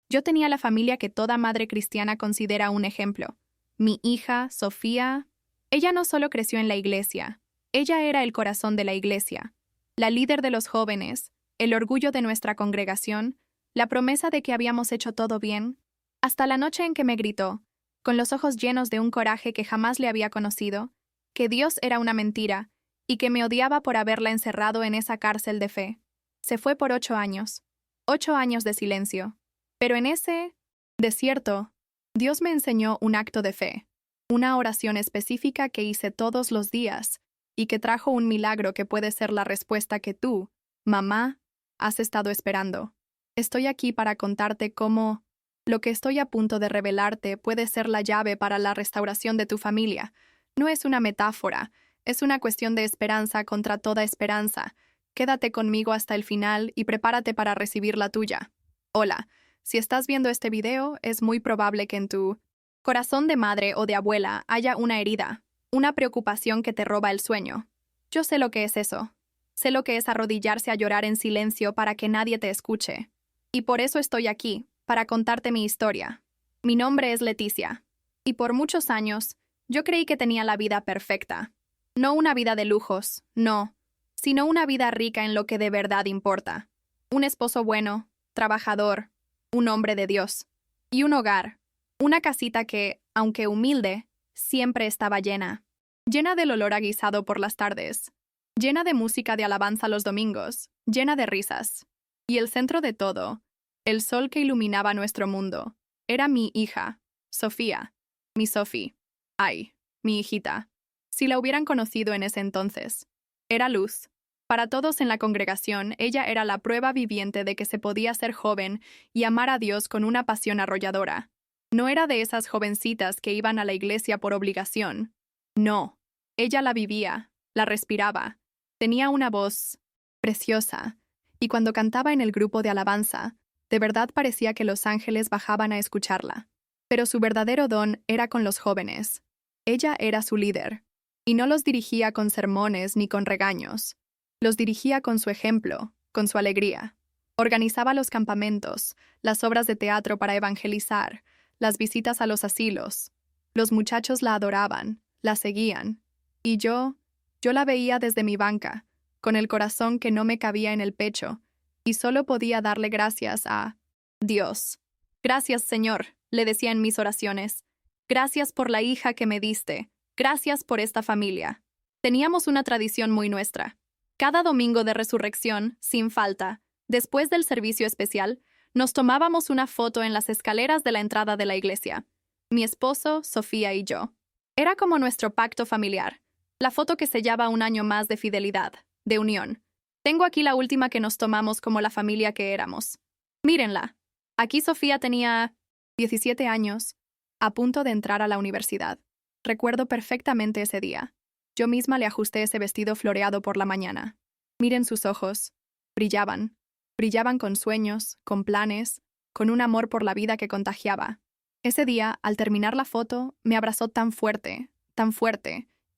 Yo tenía la familia que toda madre cristiana considera un ejemplo. Mi hija, Sofía, ella no solo creció en la iglesia, ella era el corazón de la iglesia, la líder de los jóvenes, el orgullo de nuestra congregación, la promesa de que habíamos hecho todo bien, hasta la noche en que me gritó, con los ojos llenos de un coraje que jamás le había conocido, que Dios era una mentira y que me odiaba por haberla encerrado en esa cárcel de fe. Se fue por 8 años. 8 años de silencio. Pero en ese desierto, Dios me enseñó un acto de fe, una oración específica que hice todos los días y que trajo un milagro que puede ser la respuesta que tú, mamá, has estado esperando. Estoy aquí para contarte cómo lo que estoy a punto de revelarte puede ser la llave para la restauración de tu familia. No es una metáfora, es una cuestión de esperanza contra toda esperanza. Quédate conmigo hasta el final y prepárate para recibir la tuya. Hola, si estás viendo este video, es muy probable que en tu corazón de madre o de abuela haya una herida, una preocupación que te roba el sueño. Yo sé lo que es eso. Sé lo que es arrodillarse a llorar en silencio para que nadie te escuche. Y por eso estoy aquí, para contarte mi historia. Mi nombre es Leticia. Y por muchos años, yo creí que tenía la vida perfecta. No una vida de lujos, no, sino una vida rica en lo que de verdad importa. Un esposo bueno, trabajador, un hombre de Dios. Y un hogar, una casita que, aunque humilde, siempre estaba llena. Llena del olor a guisado por las tardes. Llena de música de alabanza los domingos. Llena de risas. Y el centro de todo, el sol que iluminaba nuestro mundo, era mi hija, Sofía. Mi Sophie. Ay, mi hijita. Si la hubieran conocido en ese entonces. Era luz. Para todos en la congregación, ella era la prueba viviente de que se podía ser joven y amar a Dios con una pasión arrolladora. No era de esas jovencitas que iban a la iglesia por obligación. No. Ella la vivía, la respiraba. Tenía una voz preciosa, y cuando cantaba en el grupo de alabanza, de verdad parecía que los ángeles bajaban a escucharla. Pero su verdadero don era con los jóvenes. Ella era su líder, y no los dirigía con sermones ni con regaños. Los dirigía con su ejemplo, con su alegría. Organizaba los campamentos, las obras de teatro para evangelizar, las visitas a los asilos. Los muchachos la adoraban, la seguían. Y yo la veía desde mi banca, con el corazón que no me cabía en el pecho, y solo podía darle gracias a Dios. Gracias, Señor, le decía en mis oraciones. Gracias por la hija que me diste. Gracias por esta familia. Teníamos una tradición muy nuestra. Cada domingo de resurrección, sin falta, después del servicio especial, nos tomábamos una foto en las escaleras de la entrada de la iglesia. Mi esposo, Sofía y yo. Era como nuestro pacto familiar. La foto que sellaba un año más de fidelidad, de unión. Tengo aquí la última que nos tomamos como la familia que éramos. Mírenla. Aquí Sofía tenía 17 años, a punto de entrar a la universidad. Recuerdo perfectamente ese día. Yo misma le ajusté ese vestido floreado por la mañana. Miren sus ojos. Brillaban. Brillaban con sueños, con planes, con un amor por la vida que contagiaba. Ese día, al terminar la foto, me abrazó tan fuerte,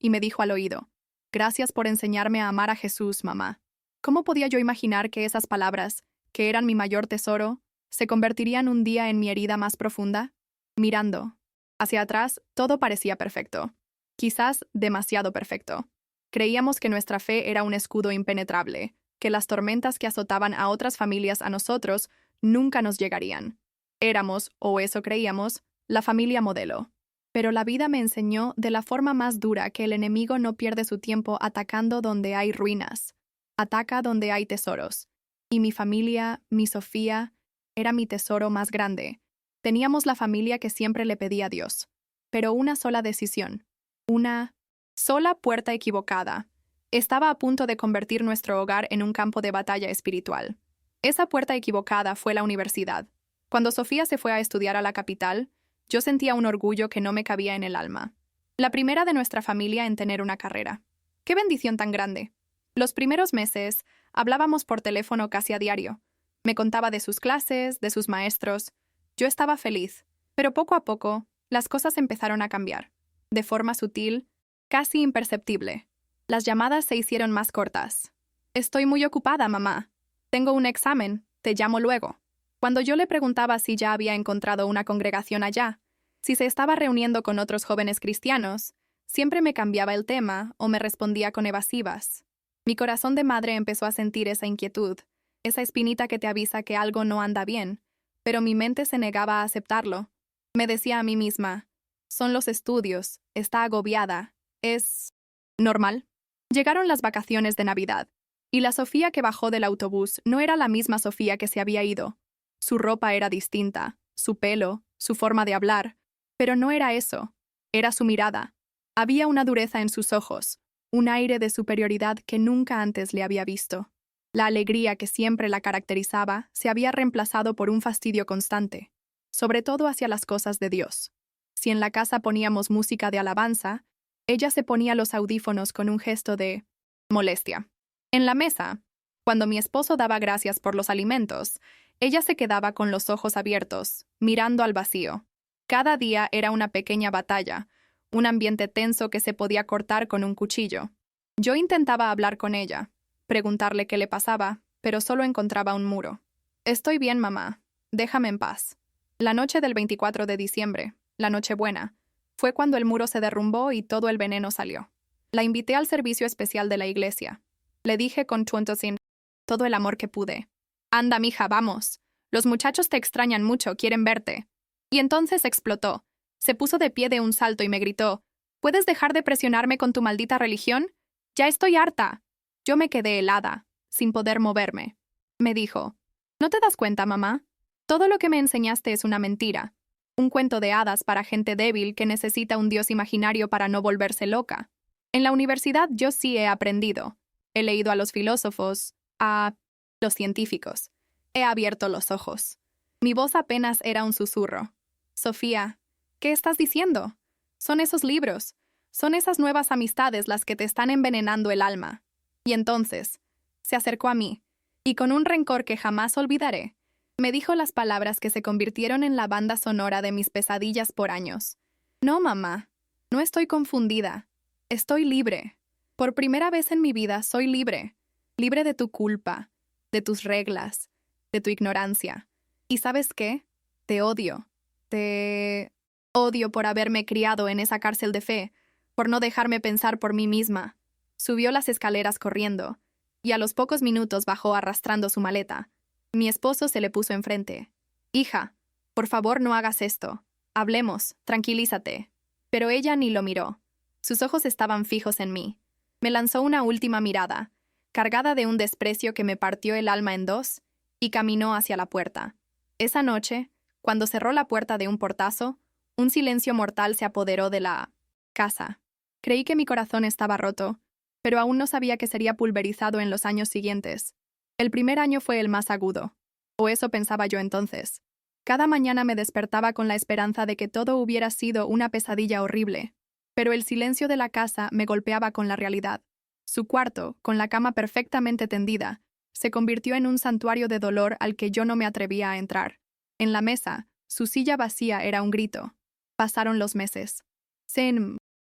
y me dijo al oído: «Gracias por enseñarme a amar a Jesús, mamá». ¿Cómo podía yo imaginar que esas palabras, que eran mi mayor tesoro, se convertirían un día en mi herida más profunda? Mirando hacia atrás, todo parecía perfecto. Quizás demasiado perfecto. Creíamos que nuestra fe era un escudo impenetrable, que las tormentas que azotaban a otras familias a nosotros nunca nos llegarían. Éramos, o eso creíamos, la familia modelo. Pero la vida me enseñó de la forma más dura que el enemigo no pierde su tiempo atacando donde hay ruinas. Ataca donde hay tesoros. Y mi familia, mi Sofía, era mi tesoro más grande. Teníamos la familia que siempre le pedía a Dios. Pero una sola decisión. Una sola puerta equivocada. Estaba a punto de convertir nuestro hogar en un campo de batalla espiritual. Esa puerta equivocada fue la universidad. Cuando Sofía se fue a estudiar a la capital, yo sentía un orgullo que no me cabía en el alma. La primera de nuestra familia en tener una carrera. ¡Qué bendición tan grande! Los primeros meses hablábamos por teléfono casi a diario. Me contaba de sus clases, de sus maestros. Yo estaba feliz, pero poco a poco las cosas empezaron a cambiar. De forma sutil, casi imperceptible. Las llamadas se hicieron más cortas. «Estoy muy ocupada, mamá. Tengo un examen. Te llamo luego». Cuando yo le preguntaba si ya había encontrado una congregación allá, si se estaba reuniendo con otros jóvenes cristianos, siempre me cambiaba el tema o me respondía con evasivas. Mi corazón de madre empezó a sentir esa inquietud, esa espinita que te avisa que algo no anda bien, pero mi mente se negaba a aceptarlo. Me decía a mí misma, son los estudios, está agobiada, es normal. Llegaron las vacaciones de Navidad, y la Sofía que bajó del autobús no era la misma Sofía que se había ido. Su ropa era distinta, su pelo, su forma de hablar, pero no era eso, era su mirada. Había una dureza en sus ojos, un aire de superioridad que nunca antes le había visto. La alegría que siempre la caracterizaba se había reemplazado por un fastidio constante, sobre todo hacia las cosas de Dios. Si en la casa poníamos música de alabanza, ella se ponía los audífonos con un gesto de molestia. En la mesa, cuando mi esposo daba gracias por los alimentos, ella se quedaba con los ojos abiertos, mirando al vacío. Cada día era una pequeña batalla, un ambiente tenso que se podía cortar con un cuchillo. Yo intentaba hablar con ella, preguntarle qué le pasaba, pero solo encontraba un muro. Estoy bien, mamá. Déjame en paz. La noche del 24 de diciembre, la Nochebuena, fue cuando el muro se derrumbó y todo el veneno salió. La invité al servicio especial de la iglesia. Le dije con todo el amor que pude. Anda, mija, vamos. Los muchachos te extrañan mucho, quieren verte. Y entonces explotó. Se puso de pie de un salto y me gritó, ¿puedes dejar de presionarme con tu maldita religión? Ya estoy harta. Yo me quedé helada, sin poder moverme. Me dijo, ¿no te das cuenta, mamá? Todo lo que me enseñaste es una mentira. Un cuento de hadas para gente débil que necesita un dios imaginario para no volverse loca. En la universidad yo sí he aprendido. He leído a los filósofos, a los científicos. He abierto los ojos. Mi voz apenas era un susurro. Sofía, ¿qué estás diciendo? Son esos libros. Son esas nuevas amistades las que te están envenenando el alma. Y entonces, se acercó a mí, y con un rencor que jamás olvidaré, me dijo las palabras que se convirtieron en la banda sonora de mis pesadillas por años. No, mamá, no estoy confundida. Estoy libre. Por primera vez en mi vida soy libre. Libre de tu culpa, de tus reglas, de tu ignorancia. ¿Y sabes qué? Te odio. Te odio por haberme criado en esa cárcel de fe, por no dejarme pensar por mí misma. Subió las escaleras corriendo, y a los pocos minutos bajó arrastrando su maleta. Mi esposo se le puso enfrente. Hija, por favor no hagas esto. Hablemos, tranquilízate. Pero ella ni lo miró. Sus ojos estaban fijos en mí. Me lanzó una última mirada, cargada de un desprecio que me partió el alma en dos, y caminó hacia la puerta. Esa noche, cuando cerró la puerta de un portazo, un silencio mortal se apoderó de la casa. Creí que mi corazón estaba roto, pero aún no sabía que sería pulverizado en los años siguientes. El primer año fue el más agudo, o eso pensaba yo entonces. Cada mañana me despertaba con la esperanza de que todo hubiera sido una pesadilla horrible, pero el silencio de la casa me golpeaba con la realidad. Su cuarto, con la cama perfectamente tendida, se convirtió en un santuario de dolor al que yo no me atrevía a entrar. En la mesa, su silla vacía era un grito. Pasaron los meses. Se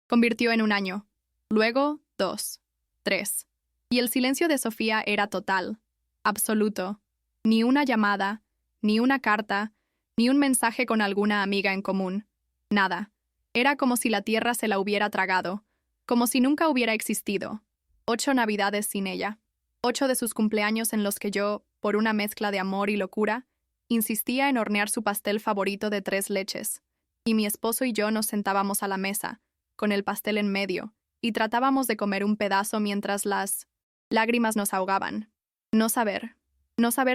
convirtió en un año. Luego, 2, 3. Y el silencio de Sofía era total, absoluto. Ni una llamada, ni una carta, ni un mensaje con alguna amiga en común. Nada. Era como si la tierra se la hubiera tragado, como si nunca hubiera existido. 8 navidades sin ella. 8 de sus cumpleaños en los que yo, por una mezcla de amor y locura, insistía en hornear su pastel favorito de 3 leches. Y mi esposo y yo nos sentábamos a la mesa, con el pastel en medio, y tratábamos de comer un pedazo mientras las lágrimas nos ahogaban. No saber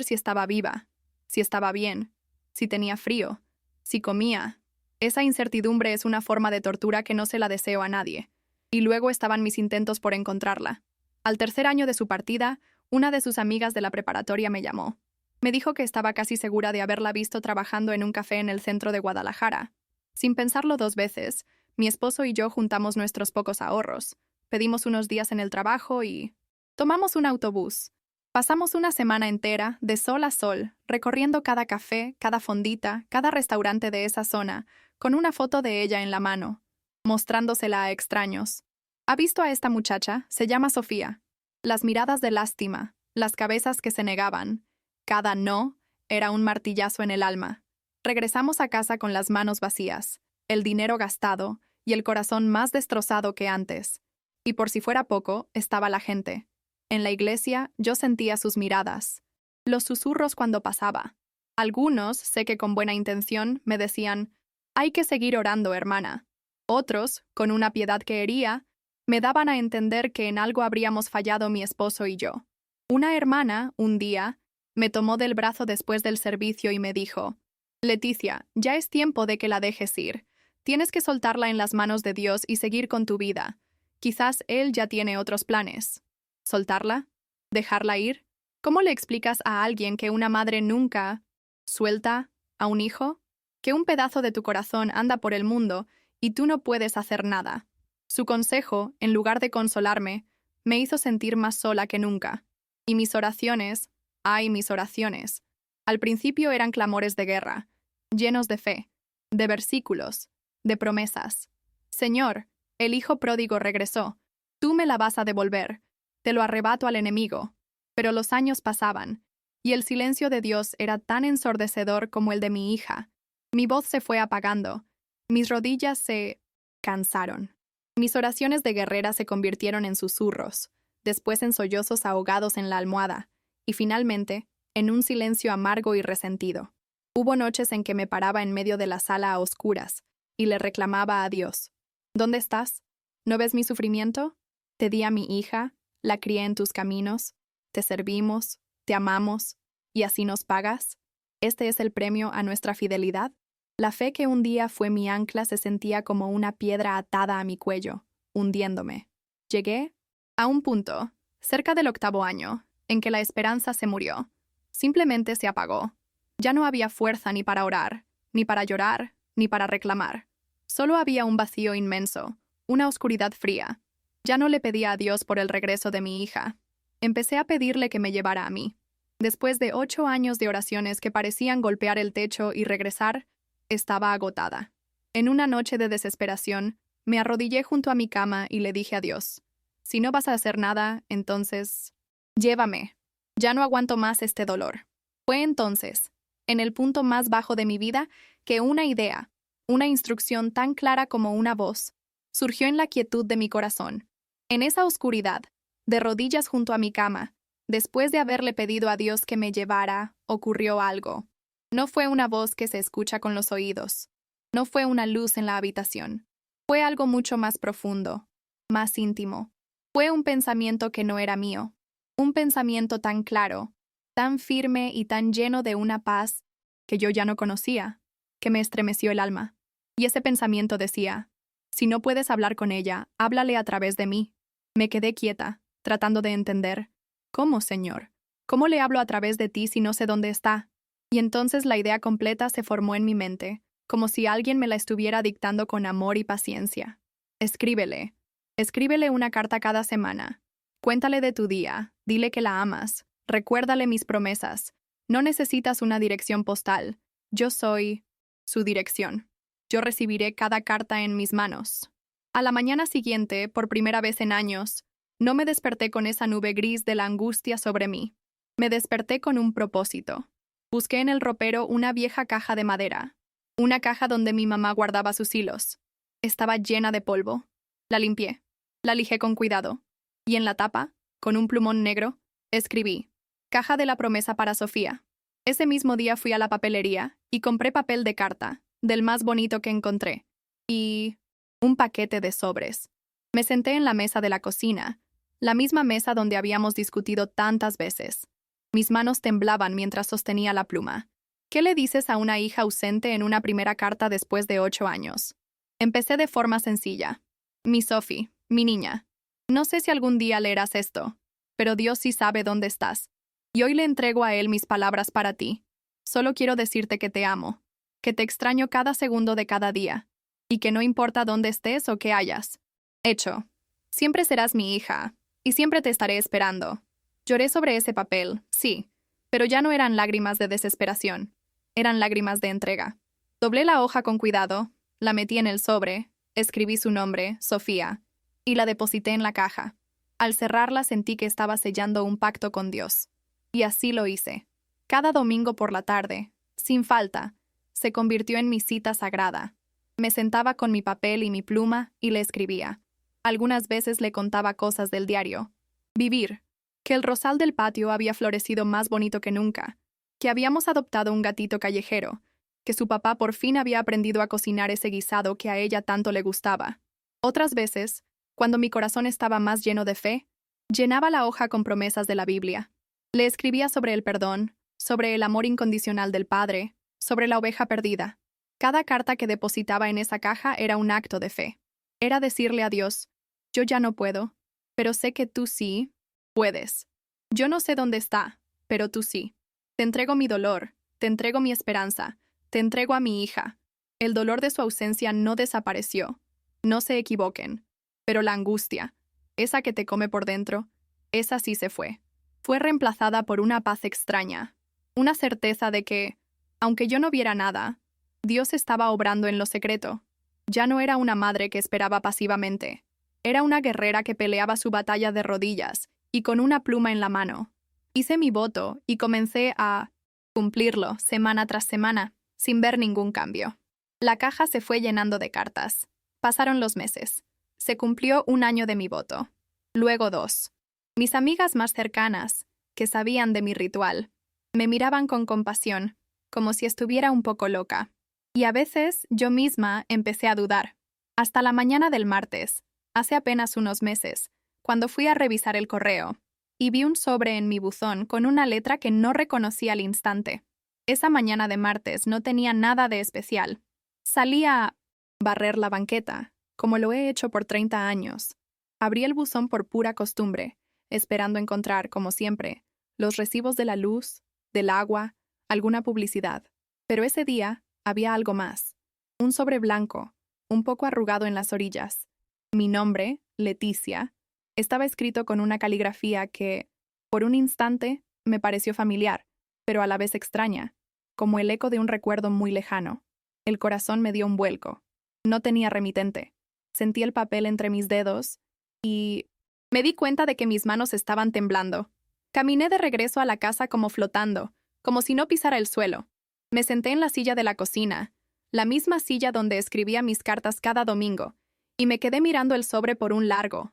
si estaba viva, si estaba bien, si tenía frío, si comía. Esa incertidumbre es una forma de tortura que no se la deseo a nadie. Y luego estaban mis intentos por encontrarla. Al tercer año de su partida, una de sus amigas de la preparatoria me llamó. Me dijo que estaba casi segura de haberla visto trabajando en un café en el centro de Guadalajara. Sin pensarlo 2 veces, mi esposo y yo juntamos nuestros pocos ahorros, pedimos unos días en el trabajo y tomamos un autobús. Pasamos una semana entera, de sol a sol, recorriendo cada café, cada fondita, cada restaurante de esa zona, con una foto de ella en la mano, mostrándosela a extraños. ¿Ha visto a esta muchacha? Se llama Sofía. Las miradas de lástima, las cabezas que se negaban. Cada no era un martillazo en el alma. Regresamos a casa con las manos vacías, el dinero gastado y el corazón más destrozado que antes. Y por si fuera poco, estaba la gente. En la iglesia yo sentía sus miradas, los susurros cuando pasaba. Algunos, sé que con buena intención, me decían, «Hay que seguir orando, hermana». Otros, con una piedad que hería, me daban a entender que en algo habríamos fallado mi esposo y yo. Una hermana, un día, me tomó del brazo después del servicio y me dijo, «Leticia, ya es tiempo de que la dejes ir. Tienes que soltarla en las manos de Dios y seguir con tu vida. Quizás Él ya tiene otros planes». ¿Soltarla? ¿Dejarla ir? ¿Cómo le explicas a alguien que una madre nunca suelta a un hijo? Que un pedazo de tu corazón anda por el mundo y tú no puedes hacer nada. Su consejo, en lugar de consolarme, me hizo sentir más sola que nunca. Y mis oraciones, ay, mis oraciones, al principio eran clamores de guerra, llenos de fe, de versículos, de promesas. Señor, el hijo pródigo regresó. Tú me la vas a devolver. Te lo arrebato al enemigo. Pero los años pasaban, y el silencio de Dios era tan ensordecedor como el de mi hija. Mi voz se fue apagando. Mis rodillas se cansaron. Mis oraciones de guerrera se convirtieron en susurros, después en sollozos ahogados en la almohada, y finalmente, en un silencio amargo y resentido. Hubo noches en que me paraba en medio de la sala a oscuras, y le reclamaba a Dios, «¿Dónde estás? ¿No ves mi sufrimiento? Te di a mi hija, la crié en tus caminos, te servimos, te amamos, y así nos pagas. ¿Este es el premio a nuestra fidelidad?» La fe que un día fue mi ancla se sentía como una piedra atada a mi cuello, hundiéndome. Llegué a un punto, cerca del 8º año, en que la esperanza se murió. Simplemente se apagó. Ya no había fuerza ni para orar, ni para llorar, ni para reclamar. Solo había un vacío inmenso, una oscuridad fría. Ya no le pedía a Dios por el regreso de mi hija. Empecé a pedirle que me llevara a mí. Después de 8 años de oraciones que parecían golpear el techo y regresar, estaba agotada. En una noche de desesperación, me arrodillé junto a mi cama y le dije a Dios, «Si no vas a hacer nada, entonces, llévame. Ya no aguanto más este dolor». Fue entonces, en el punto más bajo de mi vida, que una idea, una instrucción tan clara como una voz, surgió en la quietud de mi corazón. En esa oscuridad, de rodillas junto a mi cama, después de haberle pedido a Dios que me llevara, ocurrió algo. No fue una voz que se escucha con los oídos. No fue una luz en la habitación. Fue algo mucho más profundo, más íntimo. Fue un pensamiento que no era mío. Un pensamiento tan claro, tan firme y tan lleno de una paz que yo ya no conocía, que me estremeció el alma. Y ese pensamiento decía, «Si no puedes hablar con ella, háblale a través de mí». Me quedé quieta, tratando de entender. «¿Cómo, Señor? ¿Cómo le hablo a través de ti si no sé dónde está?» Y entonces la idea completa se formó en mi mente, como si alguien me la estuviera dictando con amor y paciencia. Escríbele. Escríbele una carta cada semana. Cuéntale de tu día, dile que la amas, recuérdale mis promesas. No necesitas una dirección postal. Yo soy su dirección. Yo recibiré cada carta en mis manos. A la mañana siguiente, por primera vez en años, no me desperté con esa nube gris de la angustia sobre mí. Me desperté con un propósito. Busqué en el ropero una vieja caja de madera, una caja donde mi mamá guardaba sus hilos. Estaba llena de polvo. La limpié, la lijé con cuidado, y en la tapa, con un plumón negro, escribí, «Caja de la promesa para Sofía». Ese mismo día fui a la papelería y compré papel de carta, del más bonito que encontré, y un paquete de sobres. Me senté en la mesa de la cocina, la misma mesa donde habíamos discutido tantas veces. Mis manos temblaban mientras sostenía la pluma. ¿Qué le dices a una hija ausente en una primera carta después de 8 años? Empecé de forma sencilla. Mi Sophie, mi niña. No sé si algún día leerás esto, pero Dios sí sabe dónde estás. Y hoy le entrego a Él mis palabras para ti. Solo quiero decirte que te amo, que te extraño cada segundo de cada día, y que no importa dónde estés o qué hayas hecho. Siempre serás mi hija, y siempre te estaré esperando. Lloré sobre ese papel, sí, pero ya no eran lágrimas de desesperación, eran lágrimas de entrega. Doblé la hoja con cuidado, la metí en el sobre, escribí su nombre, Sofía, y la deposité en la caja. Al cerrarla sentí que estaba sellando un pacto con Dios. Y así lo hice. Cada domingo por la tarde, sin falta, se convirtió en mi cita sagrada. Me sentaba con mi papel y mi pluma y le escribía. Algunas veces le contaba cosas del diario. Vivir, que el rosal del patio había florecido más bonito que nunca, que habíamos adoptado un gatito callejero, que su papá por fin había aprendido a cocinar ese guisado que a ella tanto le gustaba. Otras veces, cuando mi corazón estaba más lleno de fe, llenaba la hoja con promesas de la Biblia. Le escribía sobre el perdón, sobre el amor incondicional del Padre, sobre la oveja perdida. Cada carta que depositaba en esa caja era un acto de fe. Era decirle a Dios, yo ya no puedo, pero sé que tú sí puedes. Yo no sé dónde está, pero tú sí. Te entrego mi dolor, te entrego mi esperanza, te entrego a mi hija. El dolor de su ausencia no desapareció. No se equivoquen. Pero la angustia, esa que te come por dentro, esa sí se fue. Fue reemplazada por una paz extraña, una certeza de que, aunque yo no viera nada, Dios estaba obrando en lo secreto. Ya no era una madre que esperaba pasivamente. Era una guerrera que peleaba su batalla de rodillas y con una pluma en la mano. Hice mi voto y comencé a cumplirlo semana tras semana, sin ver ningún cambio. La caja se fue llenando de cartas. Pasaron los meses. Se cumplió 1 año de mi voto. Luego 2. Mis amigas más cercanas, que sabían de mi ritual, me miraban con compasión, como si estuviera un poco loca. Y a veces yo misma empecé a dudar. Hasta la mañana del martes, hace apenas unos meses, cuando fui a revisar el correo, y vi un sobre en mi buzón con una letra que no reconocí al instante. Esa mañana de martes no tenía nada de especial. Salí a barrer la banqueta, como lo he hecho por 30 años. Abrí el buzón por pura costumbre, esperando encontrar, como siempre, los recibos de la luz, del agua, alguna publicidad. Pero ese día había algo más. Un sobre blanco, un poco arrugado en las orillas. Mi nombre, Leticia, estaba escrito con una caligrafía que, por un instante, me pareció familiar, pero a la vez extraña, como el eco de un recuerdo muy lejano. El corazón me dio un vuelco. No tenía remitente. Sentí el papel entre mis dedos y me di cuenta de que mis manos estaban temblando. Caminé de regreso a la casa como flotando, como si no pisara el suelo. Me senté en la silla de la cocina, la misma silla donde escribía mis cartas cada domingo, y me quedé mirando el sobre por un largo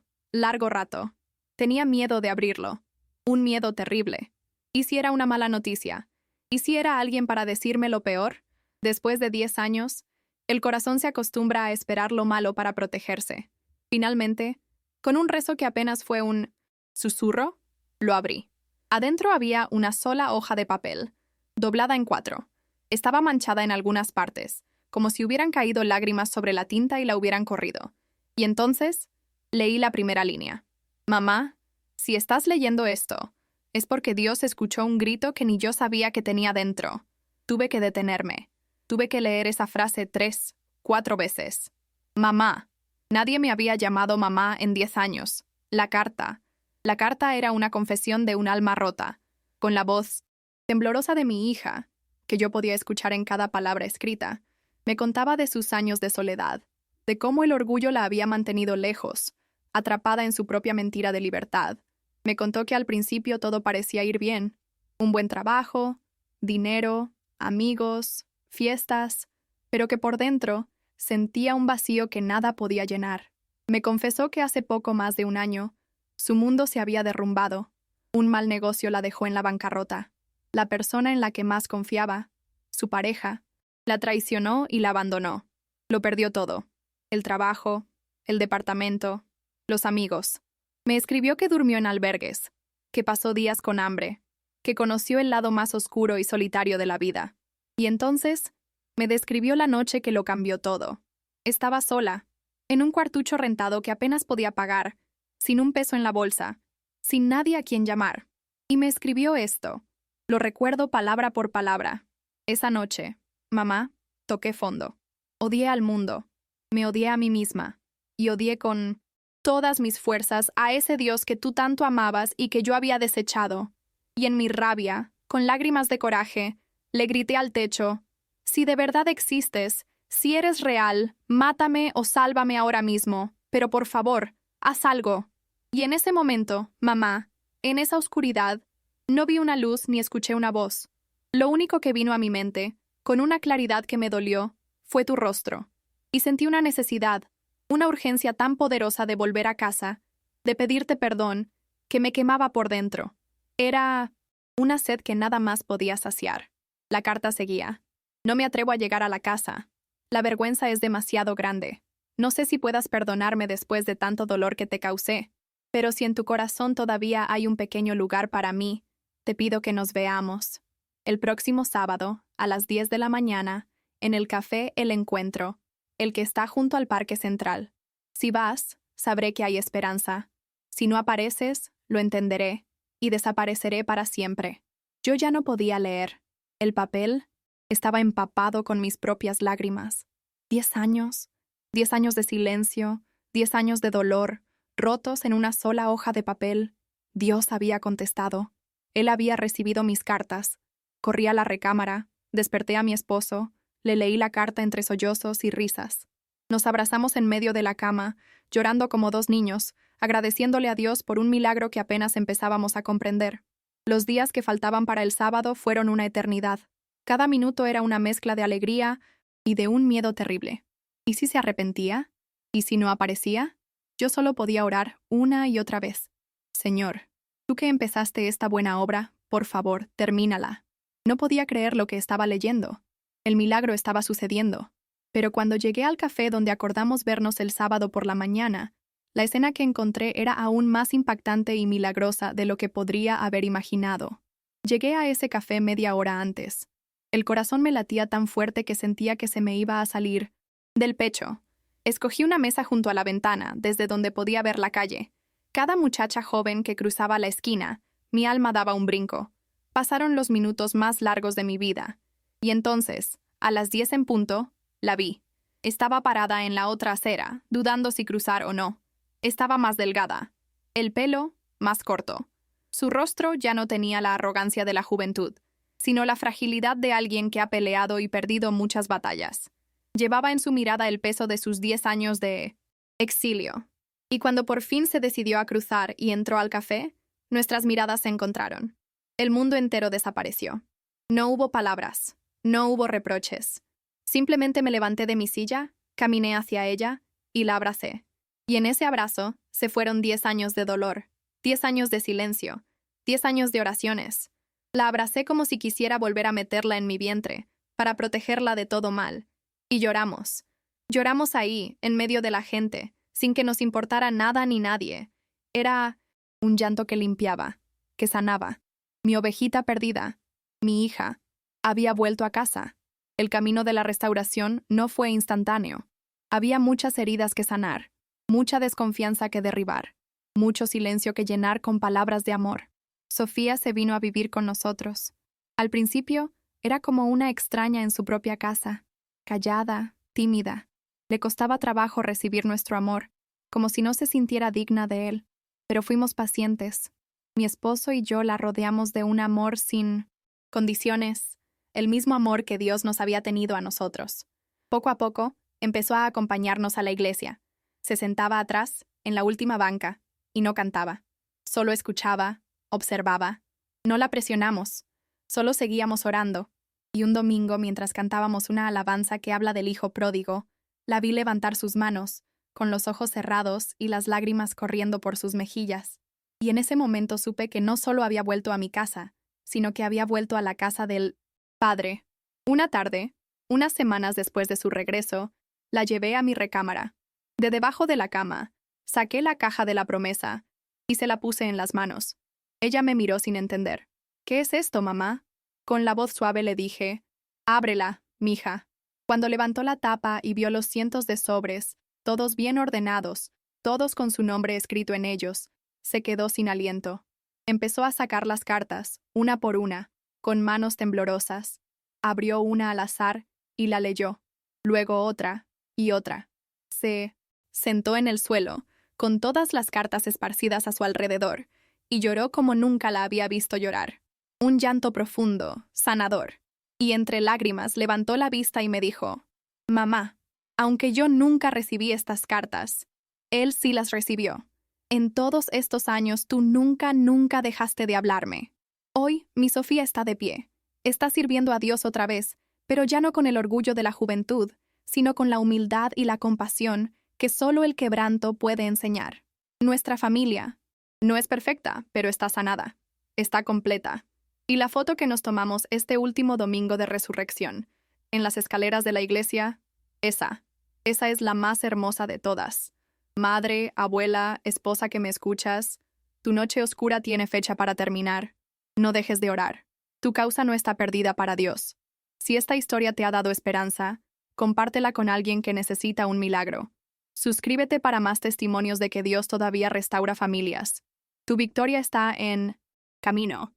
rato. Tenía miedo de abrirlo. Un miedo terrible. ¿Y si era una mala noticia? ¿Y si era alguien para decirme lo peor? Después de 10 años, el corazón se acostumbra a esperar lo malo para protegerse. Finalmente, con un rezo que apenas fue un susurro, lo abrí. Adentro había una sola hoja de papel, doblada en 4. Estaba manchada en algunas partes, como si hubieran caído lágrimas sobre la tinta y la hubieran corrido. Y entonces, leí la primera línea. Mamá, si estás leyendo esto, es porque Dios escuchó un grito que ni yo sabía que tenía dentro. Tuve que detenerme. Tuve que leer esa frase 3, 4 veces. Mamá. Nadie me había llamado mamá en 10 años. La carta. La carta era una confesión de un alma rota, con la voz temblorosa de mi hija, que yo podía escuchar en cada palabra escrita. Me contaba de sus años de soledad, de cómo el orgullo la había mantenido lejos, atrapada en su propia mentira de libertad. Me contó que al principio todo parecía ir bien. Un buen trabajo, dinero, amigos, fiestas, pero que por dentro sentía un vacío que nada podía llenar. Me confesó que hace poco más de 1 año, su mundo se había derrumbado. Un mal negocio la dejó en la bancarrota. La persona en la que más confiaba, su pareja, la traicionó y la abandonó. Lo perdió todo. El trabajo, el departamento, los amigos. Me escribió que durmió en albergues, que pasó días con hambre, que conoció el lado más oscuro y solitario de la vida. Y entonces, me describió la noche que lo cambió todo. Estaba sola, en un cuartucho rentado que apenas podía pagar, sin un peso en la bolsa, sin nadie a quien llamar. Y me escribió esto. Lo recuerdo palabra por palabra. Esa noche, mamá, toqué fondo. Odié al mundo. Me odié a mí misma. Y odié con todas mis fuerzas a ese Dios que tú tanto amabas y que yo había desechado. Y en mi rabia, con lágrimas de coraje, le grité al techo, si de verdad existes, si eres real, mátame o sálvame ahora mismo, pero por favor, haz algo. Y en ese momento, mamá, en esa oscuridad, no vi una luz ni escuché una voz. Lo único que vino a mi mente, con una claridad que me dolió, fue tu rostro. Y sentí una necesidad, una urgencia tan poderosa de volver a casa, de pedirte perdón, que me quemaba por dentro. Era una sed que nada más podía saciar. La carta seguía. No me atrevo a llegar a la casa. La vergüenza es demasiado grande. No sé si puedas perdonarme después de tanto dolor que te causé, pero si en tu corazón todavía hay un pequeño lugar para mí, te pido que nos veamos. El próximo sábado, a las 10 de la mañana, en el café El Encuentro, el que está junto al Parque Central. Si vas, sabré que hay esperanza. Si no apareces, lo entenderé, y desapareceré para siempre. Yo ya no podía leer. El papel estaba empapado con mis propias lágrimas. 10 años, 10 años de silencio, 10 años de dolor, rotos en una sola hoja de papel. Dios había contestado. Él había recibido mis cartas. Corrí a la recámara, desperté a mi esposo, le leí la carta entre sollozos y risas. Nos abrazamos en medio de la cama, llorando como dos niños, agradeciéndole a Dios por un milagro que apenas empezábamos a comprender. Los días que faltaban para el sábado fueron una eternidad. Cada minuto era una mezcla de alegría y de un miedo terrible. ¿Y si se arrepentía? ¿Y si no aparecía? Yo solo podía orar una y otra vez. Señor, tú que empezaste esta buena obra, por favor, termínala. No podía creer lo que estaba leyendo. El milagro estaba sucediendo. Pero cuando llegué al café donde acordamos vernos el sábado por la mañana, la escena que encontré era aún más impactante y milagrosa de lo que podría haber imaginado. Llegué a ese café media hora antes. El corazón me latía tan fuerte que sentía que se me iba a salir del pecho. Escogí una mesa junto a la ventana, desde donde podía ver la calle. Cada muchacha joven que cruzaba la esquina, mi alma daba un brinco. Pasaron los minutos más largos de mi vida. Y entonces, a las 10 en punto, la vi. Estaba parada en la otra acera, dudando si cruzar o no. Estaba más delgada. El pelo, más corto. Su rostro ya no tenía la arrogancia de la juventud, sino la fragilidad de alguien que ha peleado y perdido muchas batallas. Llevaba en su mirada el peso de sus 10 años de exilio. Y cuando por fin se decidió a cruzar y entró al café, nuestras miradas se encontraron. El mundo entero desapareció. No hubo palabras, no hubo reproches. Simplemente me levanté de mi silla, caminé hacia ella y la abracé. Y en ese abrazo se fueron 10 años de dolor, 10 años de silencio, 10 años de oraciones. La abracé como si quisiera volver a meterla en mi vientre, para protegerla de todo mal. Y lloramos. Lloramos ahí, en medio de la gente, sin que nos importara nada ni nadie. Era un llanto que limpiaba, que sanaba. Mi ovejita perdida, mi hija, había vuelto a casa. El camino de la restauración no fue instantáneo. Había muchas heridas que sanar, mucha desconfianza que derribar, mucho silencio que llenar con palabras de amor. Sofía se vino a vivir con nosotros. Al principio, era como una extraña en su propia casa, callada, tímida. Le costaba trabajo recibir nuestro amor, como si no se sintiera digna de él, pero fuimos pacientes. Mi esposo y yo la rodeamos de un amor sin condiciones, el mismo amor que Dios nos había tenido a nosotros. Poco a poco, empezó a acompañarnos a la iglesia. Se sentaba atrás, en la última banca, y no cantaba. Solo escuchaba, observaba. No la presionamos, solo seguíamos orando. Y un domingo, mientras cantábamos una alabanza que habla del hijo pródigo, la vi levantar sus manos, con los ojos cerrados y las lágrimas corriendo por sus mejillas. Y en ese momento supe que no solo había vuelto a mi casa, sino que había vuelto a la casa del Padre. Una tarde, unas semanas después de su regreso, la llevé a mi recámara. De debajo de la cama, saqué la caja de la promesa y se la puse en las manos. Ella me miró sin entender. ¿Qué es esto, mamá? Con la voz suave le dije, ábrela, mija. Cuando levantó la tapa y vio los cientos de sobres, todos bien ordenados, todos con su nombre escrito en ellos, se quedó sin aliento. Empezó a sacar las cartas, una por una, con manos temblorosas. Abrió una al azar y la leyó. Luego otra y otra. Se sentó en el suelo, con todas las cartas esparcidas a su alrededor, y lloró como nunca la había visto llorar. Un llanto profundo, sanador. Y entre lágrimas levantó la vista y me dijo, mamá, aunque yo nunca recibí estas cartas, él sí las recibió. En todos estos años tú nunca dejaste de hablarme. Hoy mi Sofía está de pie. Estás sirviendo a Dios otra vez, pero ya no con el orgullo de la juventud, sino con la humildad y la compasión que solo el quebranto puede enseñar. Nuestra familia no es perfecta, pero está sanada, está completa. Y la foto que nos tomamos este último domingo de resurrección, en las escaleras de la iglesia, esa es la más hermosa de todas. Madre, abuela, esposa que me escuchas, tu noche oscura tiene fecha para terminar. No dejes de orar. Tu causa no está perdida para Dios. Si esta historia te ha dado esperanza, compártela con alguien que necesita un milagro. Suscríbete para más testimonios de que Dios todavía restaura familias. Tu victoria está en camino.